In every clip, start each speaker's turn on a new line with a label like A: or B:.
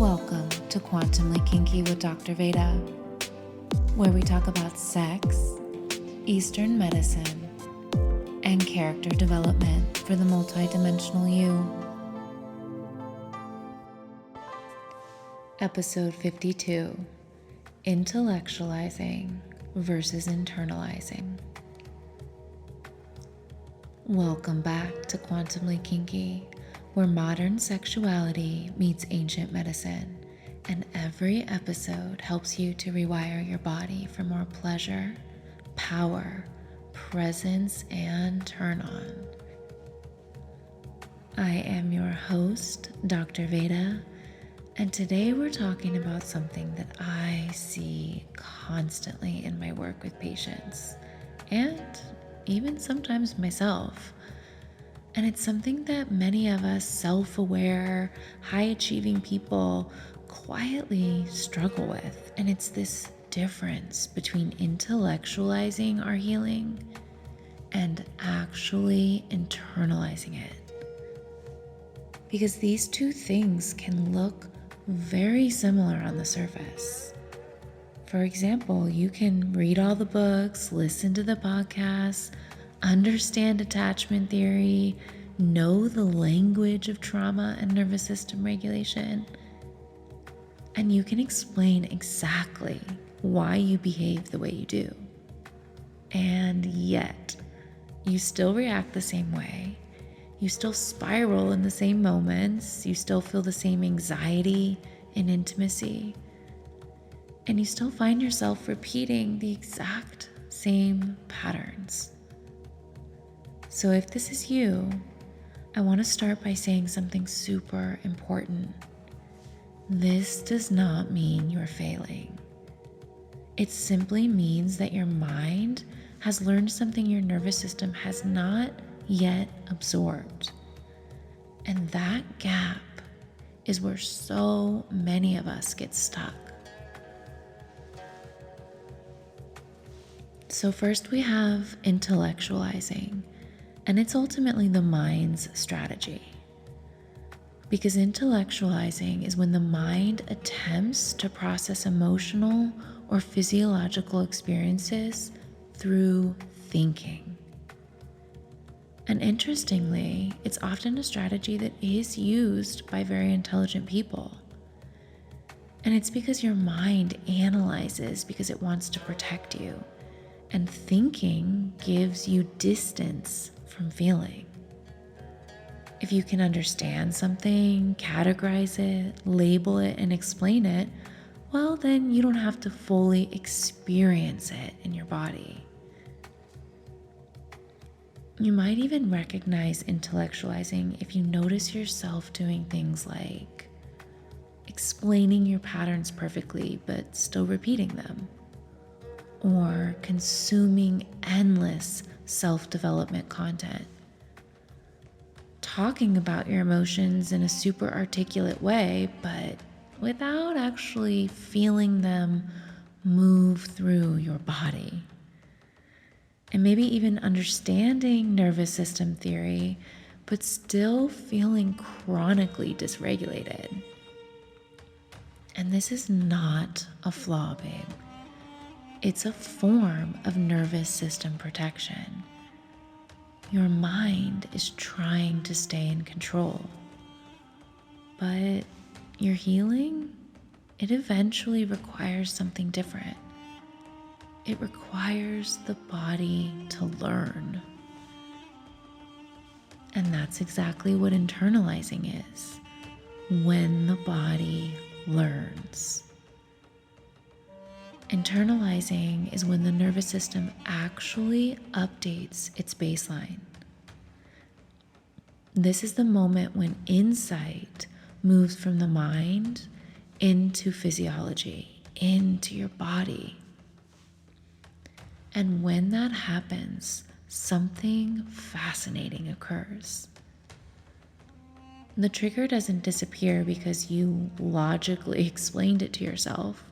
A: Welcome to Quantumly Kinky with Dr. Veda, where we talk about sex, Eastern medicine, and character development for the multidimensional you. Episode 52, Intellectualizing versus Internalizing. Welcome back to Quantumly Kinky, where modern sexuality meets ancient medicine, and every episode helps you to rewire your body for more pleasure, power, presence, and turn on. I am your host, Dr. Veda, and today we're talking about something that I see constantly in my work with patients, and even sometimes myself. And it's something that many of us self-aware, high-achieving people quietly struggle with. And it's this difference between intellectualizing our healing and actually internalizing it. Because these two things can look very similar on the surface. For example, you can read all the books, listen to the podcasts, understand attachment theory, know the language of trauma and nervous system regulation, and you can explain exactly why you behave the way you do. And yet, you still react the same way. You still spiral in the same moments. You still feel the same anxiety in intimacy. And you still find yourself repeating the exact same patterns. So if this is you, I want to start by saying something super important. This does not mean you're failing. It simply means that your mind has learned something your nervous system has not yet absorbed. And that gap is where so many of us get stuck. So first we have intellectualizing. And it's ultimately the mind's strategy. Because intellectualizing is when the mind attempts to process emotional or physiological experiences through thinking. And interestingly, it's often a strategy that is used by very intelligent people. And it's because your mind analyzes because it wants to protect you. And thinking gives you distance from feeling. If you can understand something, categorize it, label it, and explain it, well, then you don't have to fully experience it in your body. You might even recognize intellectualizing if you notice yourself doing things like explaining your patterns perfectly, but still repeating them, or consuming endless self-development content, talking about your emotions in a super articulate way, but without actually feeling them move through your body. And maybe even understanding nervous system theory, but still feeling chronically dysregulated. And this is not a flaw, babe. It's a form of nervous system protection. Your mind is trying to stay in control. But your healing, it eventually requires something different. It requires the body to learn. And that's exactly what internalizing is, when the body learns. Internalizing is when the nervous system actually updates its baseline. This is the moment when insight moves from the mind into physiology, into your body. And when that happens, something fascinating occurs. The trigger doesn't disappear because you logically explained it to yourself.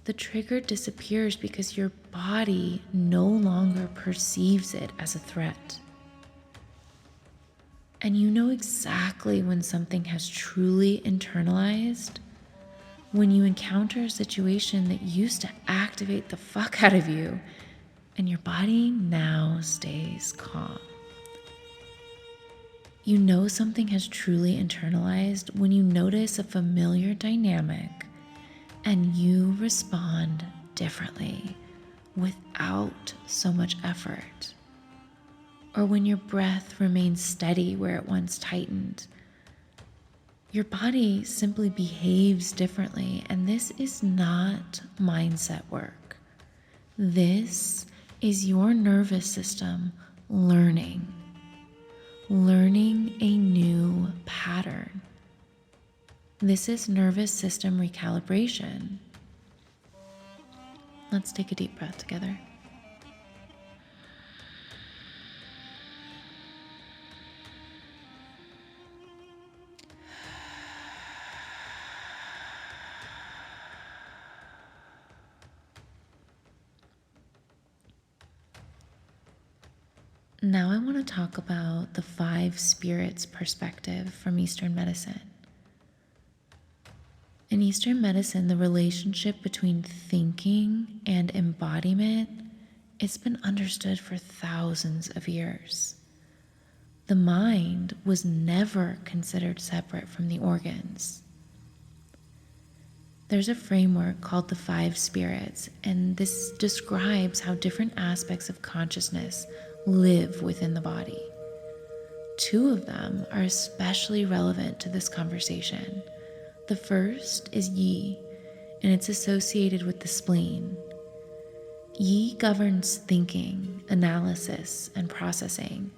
A: The trigger disappears because your body no longer perceives it as a threat. And you know exactly when something has truly internalized when you encounter a situation that used to activate the fuck out of you, and your body now stays calm. You know something has truly internalized when you notice a familiar dynamic and you respond differently without so much effort. Or when your breath remains steady where it once tightened. Your body simply behaves differently, and this is not mindset work. This is your nervous system learning a new pattern. This is nervous system recalibration. Let's take a deep breath together. Now I want to talk about the 5 spirits perspective from Eastern medicine. In Eastern medicine, the relationship between thinking and embodiment, it's been understood for thousands of years. The mind was never considered separate from the organs. There's a framework called the 5 spirits, and this describes how different aspects of consciousness live within the body. 2 of them are especially relevant to this conversation. The first is Yi, and it's associated with the spleen. Yi governs thinking, analysis, and processing.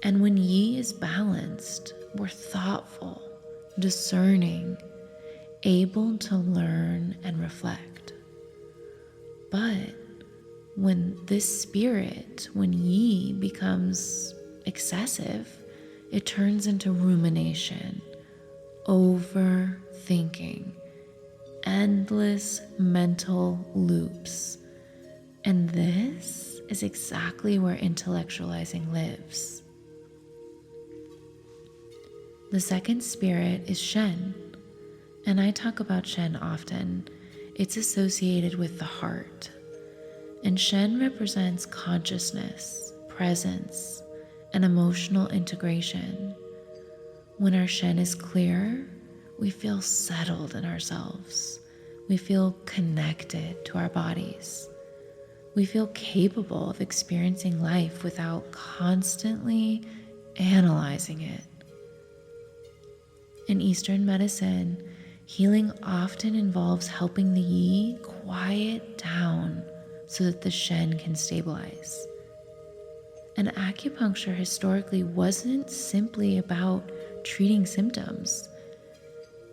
A: And when Yi is balanced, we're thoughtful, discerning, able to learn and reflect. But when this spirit, when Yi becomes excessive, it turns into rumination, overthinking, endless mental loops. And this is exactly where intellectualizing lives. The second spirit is Shen, and I talk about Shen often. It's associated with the heart. And Shen represents consciousness, presence, and emotional integration. When our Shen is clear, we feel settled in ourselves. We feel connected to our bodies. We feel capable of experiencing life without constantly analyzing it. In Eastern medicine, healing often involves helping the Yi quiet down so that the Shen can stabilize. And acupuncture historically wasn't simply about treating symptoms.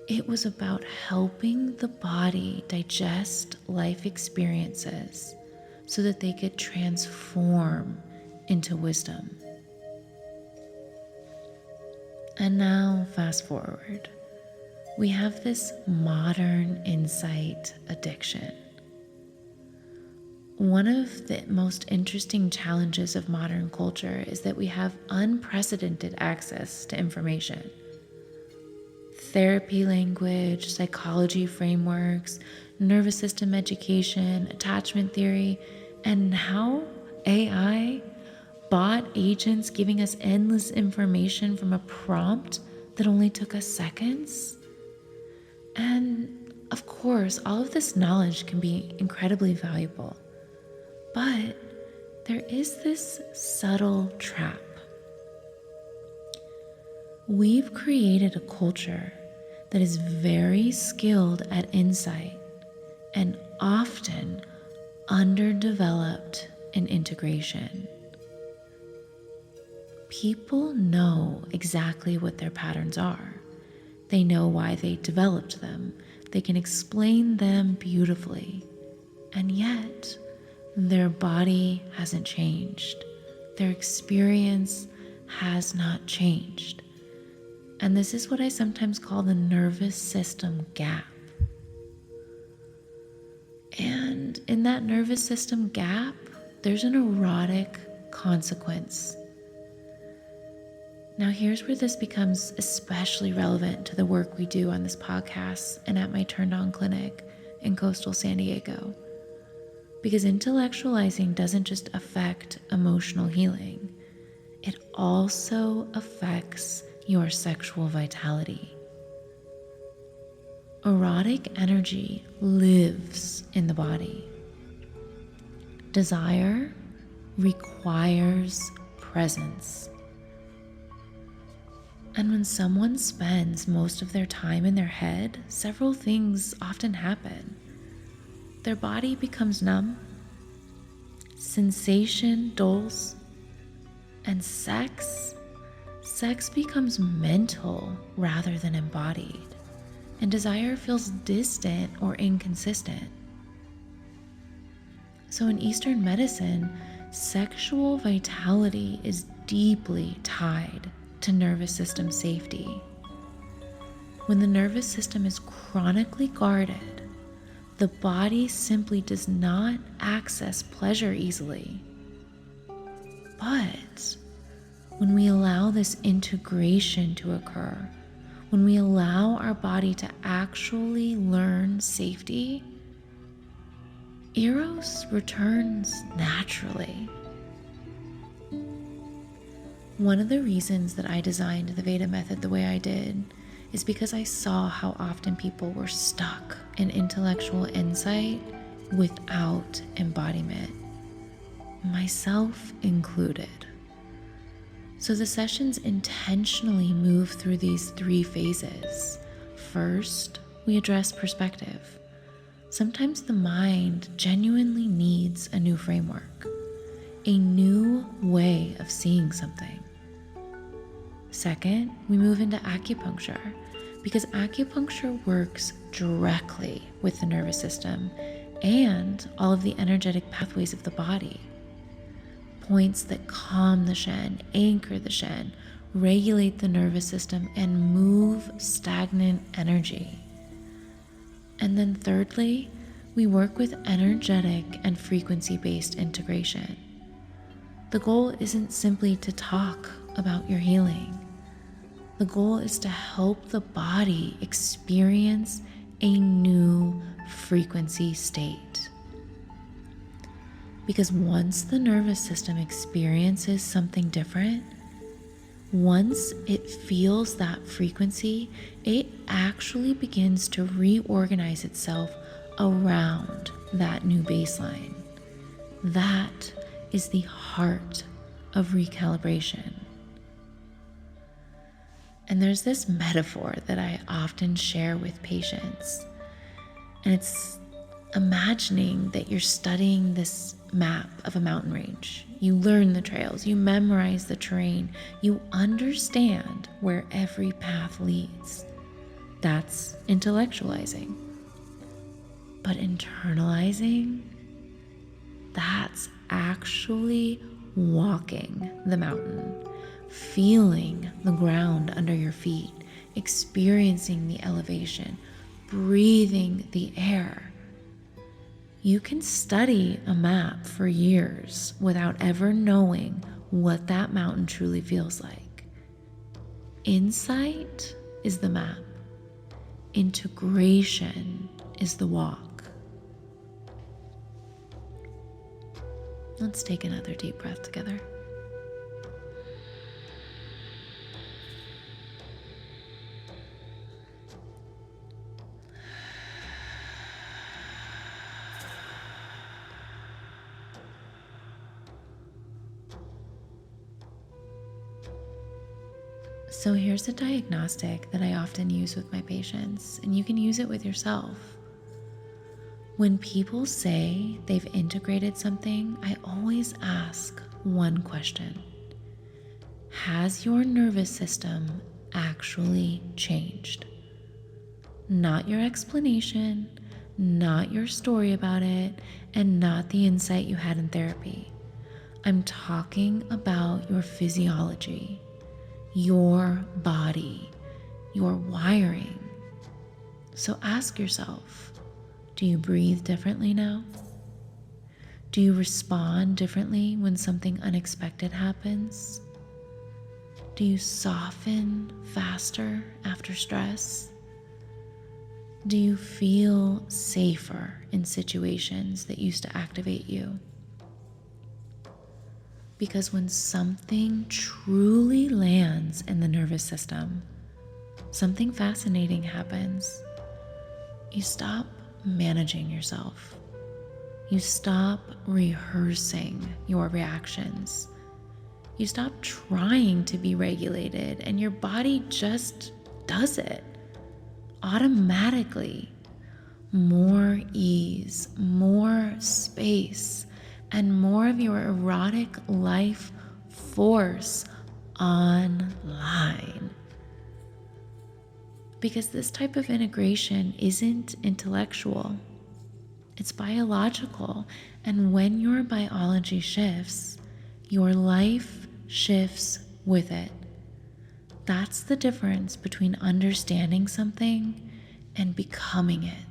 A: It was about helping the body digest life experiences so that they could transform into wisdom. And now, fast forward, we have this modern insight addiction. One of the most interesting challenges of modern culture is that we have unprecedented access to information. Therapy language, psychology frameworks, nervous system education, attachment theory, and now AI, bot agents giving us endless information from a prompt that only took us seconds. And of course, all of this knowledge can be incredibly valuable. But there is this subtle trap. We've created a culture that is very skilled at insight and often underdeveloped in integration. People know exactly what their patterns are. They know why they developed them. They can explain them beautifully. And yet, their body hasn't changed. Their experience has not changed. And this is what I sometimes call the nervous system gap. And in that nervous system gap, there's an erotic consequence. Now, here's where this becomes especially relevant to the work we do on this podcast and at my Turned On clinic in coastal San Diego. Because intellectualizing doesn't just affect emotional healing, it also affects your sexual vitality. Erotic energy lives in the body. Desire requires presence. And when someone spends most of their time in their head, several things often happen. Their body becomes numb, sensation dulls, and sex becomes mental rather than embodied, and desire feels distant or inconsistent. So in Eastern medicine, sexual vitality is deeply tied to nervous system safety. When the nervous system is chronically guarded, the body simply does not access pleasure easily. But when we allow this integration to occur, when we allow our body to actually learn safety, Eros returns naturally. One of the reasons that I designed the Veda Method the way I did is because I saw how often people were stuck in intellectual insight without embodiment, myself included. So the sessions intentionally move through these 3 phases. First, we address perspective. Sometimes the mind genuinely needs a new framework, a new way of seeing something. Second, we move into acupuncture, because acupuncture works directly with the nervous system and all of the energetic pathways of the body. Points that calm the Shen, anchor the Shen, regulate the nervous system, and move stagnant energy. And then thirdly, we work with energetic and frequency-based integration. The goal isn't simply to talk about your healing. The goal is to help the body experience a new frequency state. Because once the nervous system experiences something different, once it feels that frequency, it actually begins to reorganize itself around that new baseline. That is the heart of recalibration. And there's this metaphor that I often share with patients, and it's imagining that you're studying this map of a mountain range. You learn the trails, you memorize the terrain, you understand where every path leads. That's intellectualizing. But internalizing, that's actually walking the mountain, feeling the ground under your feet, experiencing the elevation, breathing the air. You can study a map for years without ever knowing what that mountain truly feels like. Insight is the map. Integration is the walk. Let's take another deep breath together. So here's a diagnostic that I often use with my patients, and you can use it with yourself. When people say they've integrated something, I always ask one question. Has your nervous system actually changed? Not your explanation, not your story about it, and not the insight you had in therapy. I'm talking about your physiology, your body, your wiring. So ask yourself, do you breathe differently now? Do you respond differently when something unexpected happens? Do you soften faster after stress? Do you feel safer in situations that used to activate you? Because when something truly lands in the nervous system, something fascinating happens. You stop managing yourself. You stop rehearsing your reactions. You stop trying to be regulated, and your body just does it automatically. More ease, more space, and more of your erotic life force online. Because this type of integration isn't intellectual, it's biological. And when your biology shifts, your life shifts with it. That's the difference between understanding something and becoming it.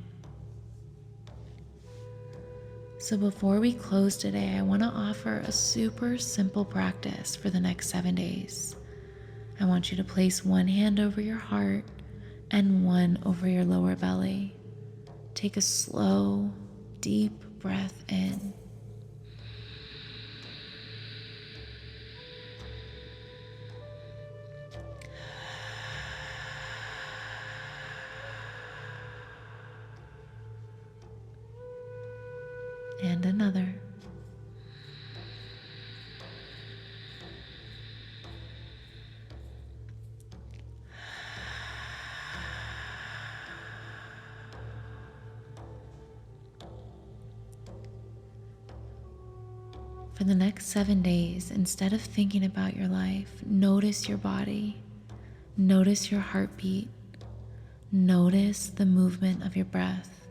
A: So before we close today, I want to offer a super simple practice for the next 7 days. I want you to place one hand over your heart and one over your lower belly. Take a slow, deep breath in. And another. For the next 7 days, instead of thinking about your life, notice your body, notice your heartbeat, notice the movement of your breath,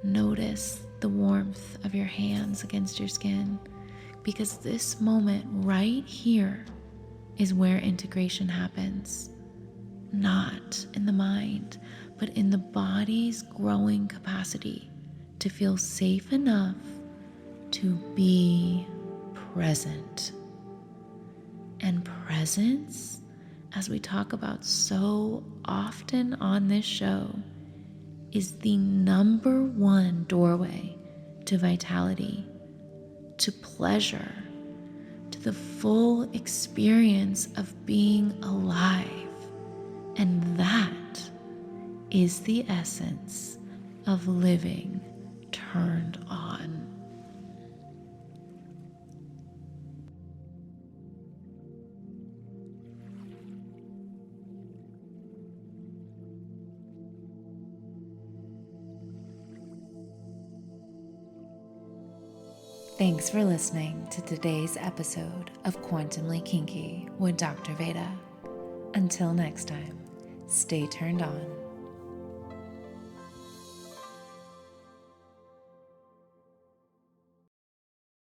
A: notice the warmth of your hands against your skin, because this moment right here is where integration happens. Not in the mind, but in the body's growing capacity to feel safe enough to be present. And presence, as we talk about so often on this show, is the number one doorway to vitality, to pleasure, to the full experience of being alive. And that is the essence of living turned on. Thanks for listening to today's episode of Quantumly Kinky with Dr. Veda. Until next time, stay turned on.